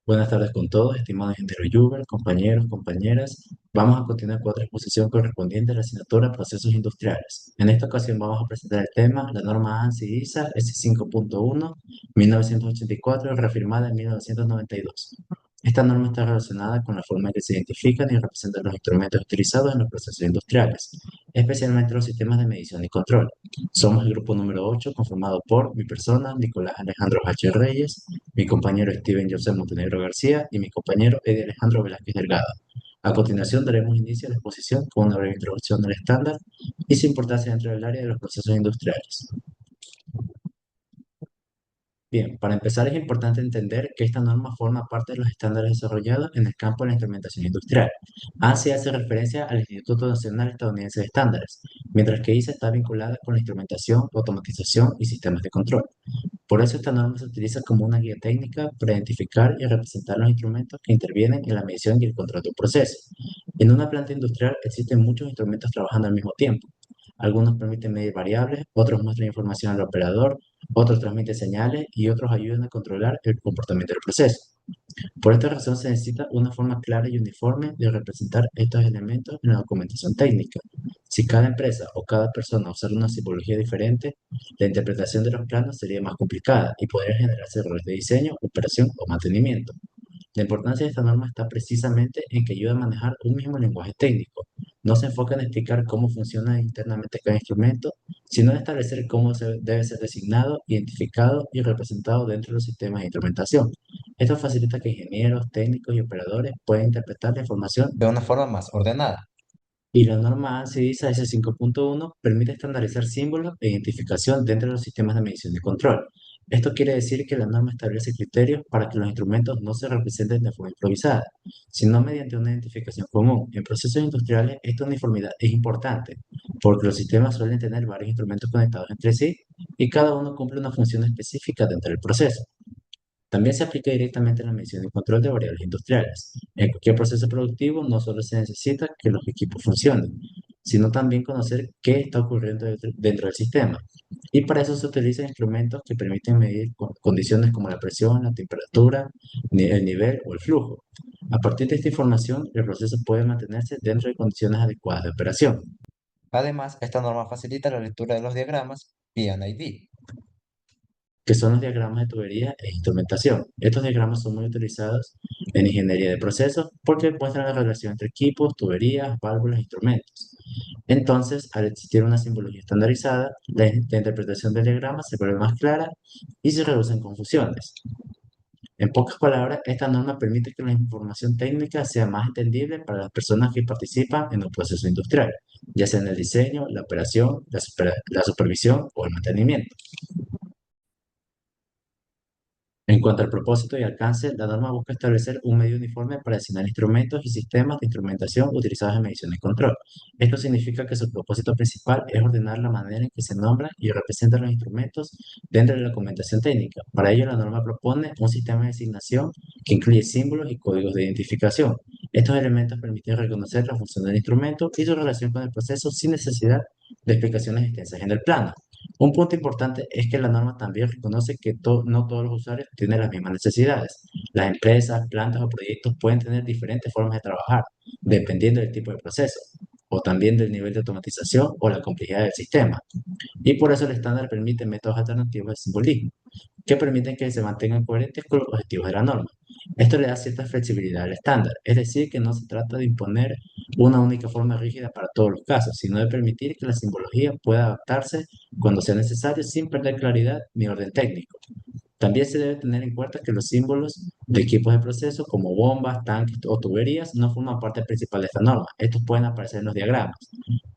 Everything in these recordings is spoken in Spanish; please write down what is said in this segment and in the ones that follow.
Buenas tardes con todos, estimados ingenieros Juber, compañeros, compañeras. Vamos a continuar con otra exposición correspondiente a la asignatura Procesos Industriales. En esta ocasión vamos a presentar el tema, la norma ANSI-ISA S5.1, 1984, reafirmada en 1992. Esta norma está relacionada con la forma en que se identifican y representan los instrumentos utilizados en los procesos industriales, especialmente los sistemas de medición y control. Somos el grupo número 8, conformado por mi persona, Nicolás Alejandro H. Reyes, mi compañero Steven José Montenegro García y mi compañero Eddie Alejandro Velázquez Delgado. A continuación daremos inicio a la exposición con una breve introducción del estándar y su importancia dentro del área de los procesos industriales. Bien, para empezar es importante entender que esta norma forma parte de los estándares desarrollados en el campo de la instrumentación industrial. ANSI hace referencia al Instituto Nacional Estadounidense de Estándares, mientras que ISA está vinculada con la instrumentación, automatización y sistemas de control. Por eso esta norma se utiliza como una guía técnica para identificar y representar los instrumentos que intervienen en la medición y el control de un proceso. En una planta industrial existen muchos instrumentos trabajando al mismo tiempo. Algunos permiten medir variables, otros muestran información al operador, otros transmiten señales y otros ayudan a controlar el comportamiento del proceso. Por esta razón se necesita una forma clara y uniforme de representar estos elementos en la documentación técnica. Si cada empresa o cada persona usara una simbología diferente, la interpretación de los planos sería más complicada y podría generarse errores de diseño, operación o mantenimiento. La importancia de esta norma está precisamente en que ayuda a manejar un mismo lenguaje técnico. No se enfoca en explicar cómo funciona internamente cada instrumento, sino en establecer cómo debe ser designado, identificado y representado dentro de los sistemas de instrumentación. Esto facilita que ingenieros, técnicos y operadores puedan interpretar la información de una forma más ordenada. Y la norma ANSI ISA S5.1 permite estandarizar símbolos e identificación dentro de los sistemas de medición y control. Esto quiere decir que la norma establece criterios para que los instrumentos no se representen de forma improvisada, sino mediante una identificación común. En procesos industriales, esta uniformidad es importante, porque los sistemas suelen tener varios instrumentos conectados entre sí y cada uno cumple una función específica dentro del proceso. También se aplica directamente en la medición y control de variables industriales. En cualquier proceso productivo no solo se necesita que los equipos funcionen, sino también conocer qué está ocurriendo dentro del sistema. Y para eso se utilizan instrumentos que permiten medir condiciones como la presión, la temperatura, el nivel o el flujo. A partir de esta información, el proceso puede mantenerse dentro de condiciones adecuadas de operación. Además, esta norma facilita la lectura de los diagramas P&ID, que son los diagramas de tubería e instrumentación. Estos diagramas son muy utilizados en ingeniería de procesos porque muestran la relación entre equipos, tuberías, válvulas e instrumentos. Entonces, al existir una simbología estandarizada, la interpretación del diagrama se vuelve más clara y se reducen confusiones. En pocas palabras, esta norma permite que la información técnica sea más entendible para las personas que participan en un proceso industrial, ya sea en el diseño, la operación, la supervisión o el mantenimiento. En cuanto al propósito y alcance, la norma busca establecer un medio uniforme para asignar instrumentos y sistemas de instrumentación utilizados en medición y control. Esto significa que su propósito principal es ordenar la manera en que se nombran y representan los instrumentos dentro de la documentación técnica. Para ello, la norma propone un sistema de asignación que incluye símbolos y códigos de identificación. Estos elementos permiten reconocer la función del instrumento y su relación con el proceso sin necesidad de explicaciones extensas en el plano. Un punto importante es que la norma también reconoce que no todos los usuarios tienen las mismas necesidades. Las empresas, plantas o proyectos pueden tener diferentes formas de trabajar, dependiendo del tipo de proceso, o también del nivel de automatización o la complejidad del sistema. Y por eso el estándar permite métodos alternativos de simbolismo, que permiten que se mantengan coherentes con los objetivos de la norma. Esto le da cierta flexibilidad al estándar, es decir, que no se trata de imponer una única forma rígida para todos los casos, sino de permitir que la simbología pueda adaptarse cuando sea necesario sin perder claridad ni orden técnico. También se debe tener en cuenta que los símbolos de equipos de proceso como bombas, tanques o tuberías no forman parte principal de esta norma. Estos pueden aparecer en los diagramas,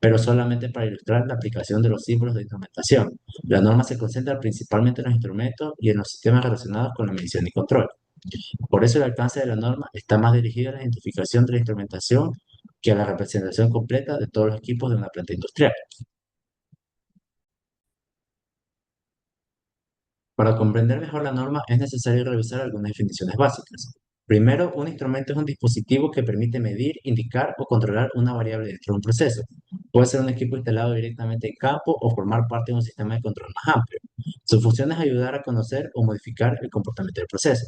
pero solamente para ilustrar la aplicación de los símbolos de instrumentación. La norma se concentra principalmente en los instrumentos y en los sistemas relacionados con la medición y control. Por eso el alcance de la norma está más dirigido a la identificación de la instrumentación que a la representación completa de todos los equipos de una planta industrial. Para comprender mejor la norma es necesario revisar algunas definiciones básicas. Primero, un instrumento es un dispositivo que permite medir, indicar o controlar una variable dentro de un proceso. Puede ser un equipo instalado directamente en campo o formar parte de un sistema de control más amplio. Su función es ayudar a conocer o modificar el comportamiento del proceso.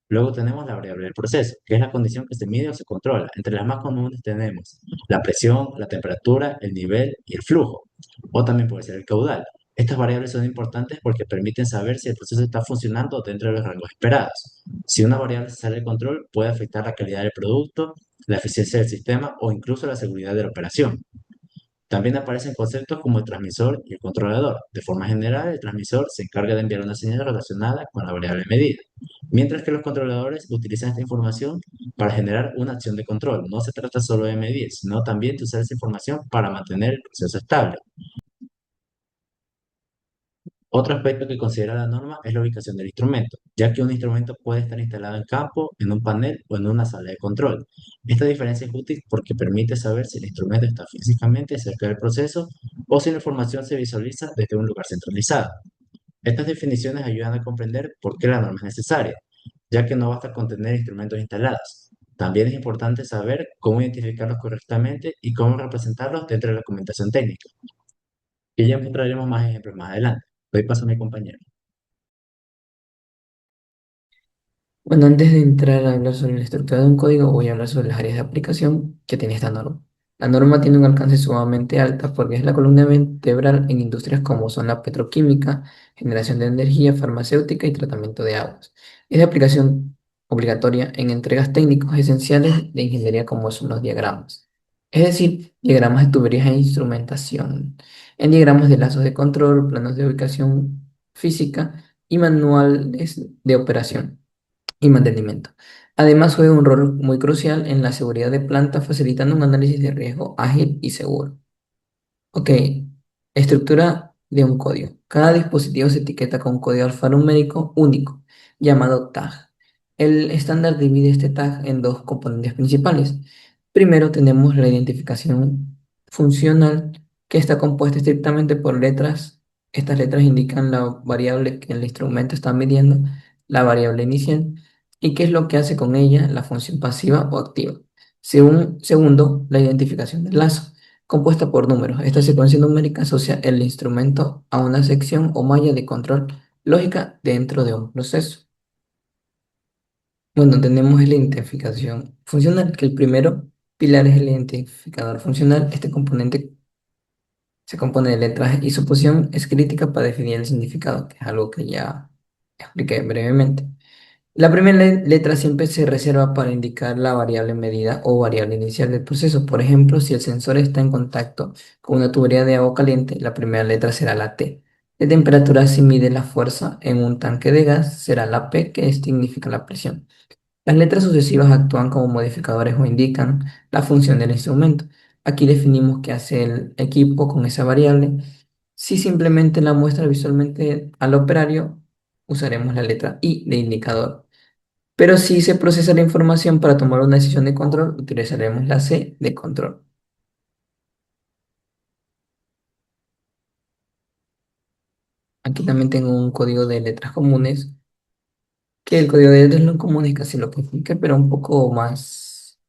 Luego tenemos la variable del proceso, que es la condición que se mide o se controla. Entre las más comunes tenemos la presión, la temperatura, el nivel y el flujo. O también puede ser el caudal. Estas variables son importantes porque permiten saber si el proceso está funcionando dentro de los rangos esperados. Si una variable se sale de control, puede afectar la calidad del producto, la eficiencia del sistema o incluso la seguridad de la operación. También aparecen conceptos como el transmisor y el controlador. De forma general, el transmisor se encarga de enviar una señal relacionada con la variable medida, mientras que los controladores utilizan esta información para generar una acción de control. No se trata solo de medir, sino también de usar esa información para mantener el proceso estable. Otro aspecto que considera la norma es la ubicación del instrumento, ya que un instrumento puede estar instalado en campo, en un panel o en una sala de control. Esta diferencia es útil porque permite saber si el instrumento está físicamente cerca del proceso o si la información se visualiza desde un lugar centralizado. Estas definiciones ayudan a comprender por qué la norma es necesaria, ya que no basta con tener instrumentos instalados. También es importante saber cómo identificarlos correctamente y cómo representarlos dentro de la documentación técnica. Y ya mostraremos más ejemplos más adelante. Doy paso a mi compañero. Bueno, antes de entrar a hablar sobre la estructura de un código, voy a hablar sobre las áreas de aplicación que tiene esta norma. La norma tiene un alcance sumamente alto porque es la columna vertebral en industrias como son la petroquímica, generación de energía, farmacéutica y tratamiento de aguas. Es de aplicación obligatoria en entregas técnicos esenciales de ingeniería como son los diagramas. Es decir, diagramas de tuberías e instrumentación, en diagramas de lazos de control, planos de ubicación física y manuales de operación y mantenimiento. Además, juega un rol muy crucial en la seguridad de planta, facilitando un análisis de riesgo ágil y seguro. Ok, estructura de un código. Cada dispositivo se etiqueta con un código alfanumérico único, llamado tag. El estándar divide este tag en dos componentes principales. Primero tenemos la identificación funcional, que está compuesta estrictamente por letras. Estas letras indican la variable que el instrumento está midiendo, la variable inicial, y qué es lo que hace con ella la función pasiva o activa. Segundo, la identificación del lazo compuesta por números. Esta secuencia numérica asocia el instrumento a una sección o malla de control lógica dentro de un proceso. Bueno, tenemos la identificación funcional, que el primero pilar es el identificador funcional. Este componente se compone de letras y su posición es crítica para definir el significado, que es algo que ya expliqué brevemente. La primera letra siempre se reserva para indicar la variable medida o variable inicial del proceso. Por ejemplo, si el sensor está en contacto con una tubería de agua caliente, la primera letra será la T. De temperatura, si mide la fuerza en un tanque de gas, será la P, que significa la presión. Las letras sucesivas actúan como modificadores o indican la función del instrumento. Aquí definimos qué hace el equipo con esa variable. Si simplemente la muestra visualmente al operario, usaremos la letra I de indicador. Pero si se procesa la información para tomar una decisión de control, utilizaremos la C de control. Aquí también tengo un código de letras comunes, que el código de letras no comunes casi lo que expliqué, pero un poco más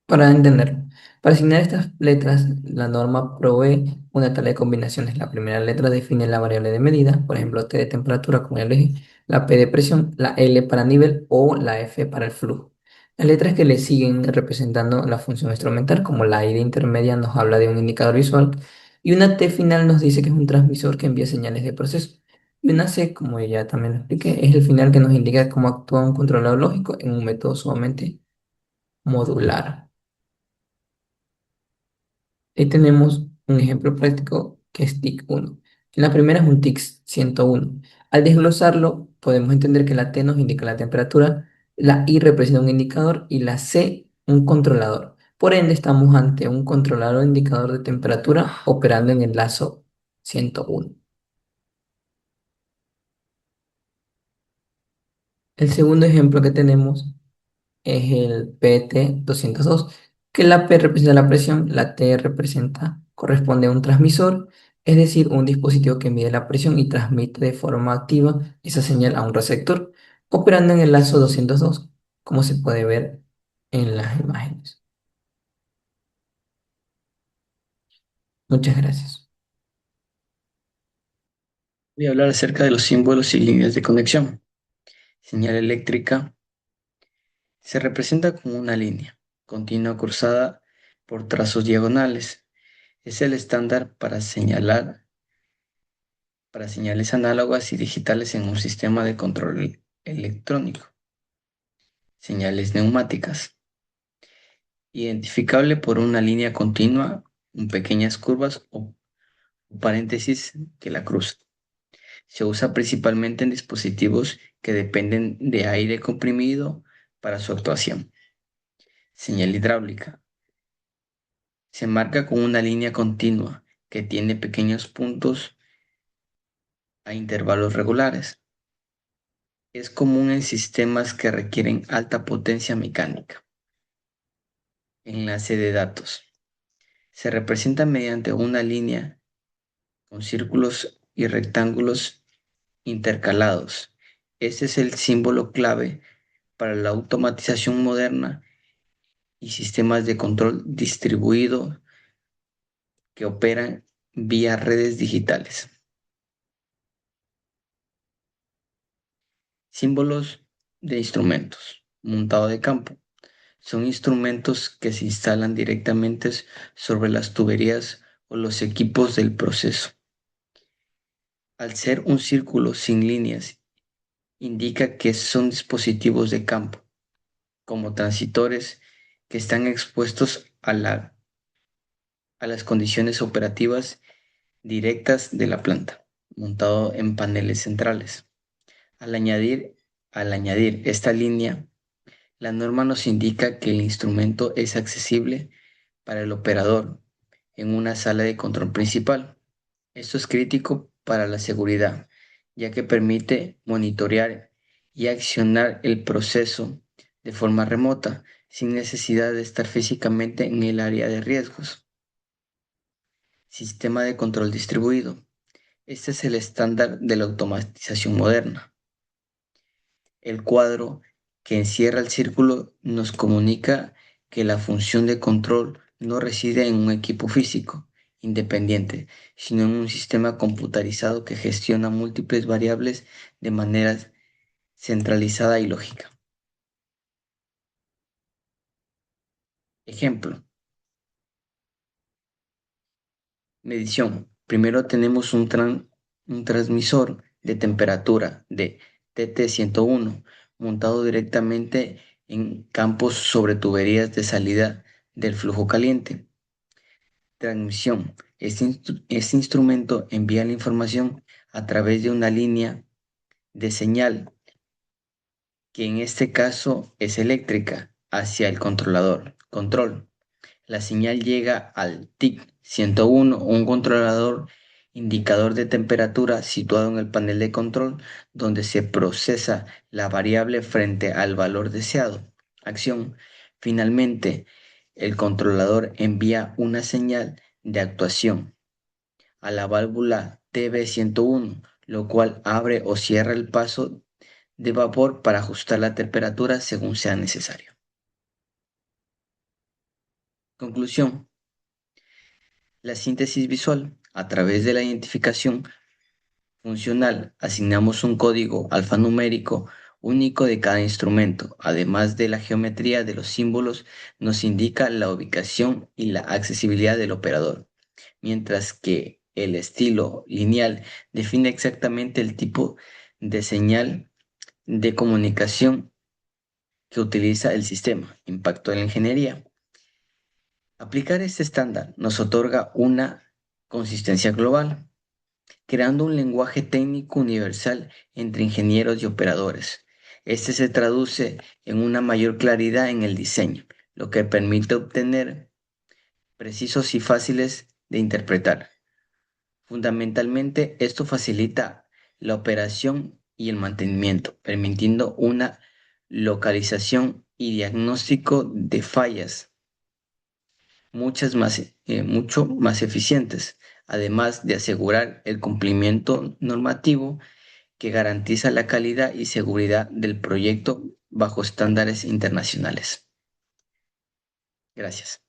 para entenderlo. Para asignar estas letras, la norma provee una tabla de combinaciones. La primera letra define la variable de medida, por ejemplo, T de temperatura con el eje, la P de presión, la L para nivel o la F para el flujo. Las letras que le siguen representando la función instrumental, como la I de intermedia nos habla de un indicador visual, y una T final nos dice que es un transmisor que envía señales de proceso. Y una C, como ya también lo expliqué, es el final que nos indica cómo actúa un controlador lógico en un método sumamente modular. Ahí tenemos un ejemplo práctico que es TIC 1. En la primera es un TIC 101. Al desglosarlo, podemos entender que la T nos indica la temperatura, la I representa un indicador y la C un controlador. Por ende, estamos ante un controlador o indicador de temperatura operando en el lazo 101. El segundo ejemplo que tenemos es el PT 202, que la P representa la presión, la T corresponde a un transmisor, es decir, un dispositivo que mide la presión y transmite de forma activa esa señal a un receptor, operando en el lazo 202, como se puede ver en las imágenes. Muchas gracias. Voy a hablar acerca de los símbolos y líneas de conexión. Señal eléctrica se representa como una línea continua cruzada por trazos diagonales. Es el estándar para señales análogas y digitales en un sistema de control electrónico. Señales neumáticas, identificable por una línea continua con pequeñas curvas o paréntesis que la cruzan. Se usa principalmente en dispositivos que dependen de aire comprimido para su actuación. Señal hidráulica. Se marca con una línea continua que tiene pequeños puntos a intervalos regulares. Es común en sistemas que requieren alta potencia mecánica. Enlace de datos. Se representa mediante una línea con círculos y rectángulos intercalados. Este es el símbolo clave para la automatización moderna y sistemas de control distribuido que operan vía redes digitales. Símbolos de instrumentos. Montado de campo. Son instrumentos que se instalan directamente sobre las tuberías o los equipos del proceso. Al ser un círculo sin líneas, indica que son dispositivos de campo, como transitores que están expuestos a las condiciones operativas directas de la planta, montado en paneles centrales. Al añadir, al añadir esta línea, la norma nos indica que el instrumento es accesible para el operador en una sala de control principal. Esto es crítico para la seguridad, ya que permite monitorear y accionar el proceso de forma remota, sin necesidad de estar físicamente en el área de riesgos. Sistema de control distribuido. Este es el estándar de la automatización moderna. El cuadro que encierra el círculo nos comunica que la función de control no reside en un equipo físico independiente, sino en un sistema computarizado que gestiona múltiples variables de manera centralizada y lógica. Ejemplo, medición. Primero tenemos un transmisor de temperatura de TT101 montado directamente en campos sobre tuberías de salida del flujo caliente. Transmisión. Este instrumento envía la información a través de una línea de señal, que en este caso es eléctrica, hacia el controlador. Control. La señal llega al TIC 101, un controlador indicador de temperatura situado en el panel de control, donde se procesa la variable frente al valor deseado. Acción. Finalmente, el controlador envía una señal de actuación a la válvula TB101, lo cual abre o cierra el paso de vapor para ajustar la temperatura según sea necesario. Conclusión. La síntesis visual. A través de la identificación funcional, asignamos un código alfanumérico único de cada instrumento. Además de la geometría de los símbolos, nos indica la ubicación y la accesibilidad del operador, mientras que el estilo lineal define exactamente el tipo de señal de comunicación que utiliza el sistema. Impacto en la ingeniería. Aplicar este estándar nos otorga una consistencia global, creando un lenguaje técnico universal entre ingenieros y operadores. Este se traduce en una mayor claridad en el diseño, lo que permite obtener precisos y fáciles de interpretar. Fundamentalmente, esto facilita la operación y el mantenimiento, permitiendo una localización y diagnóstico de fallas mucho más eficientes, además de asegurar el cumplimiento normativo que garantiza la calidad y seguridad del proyecto bajo estándares internacionales. Gracias.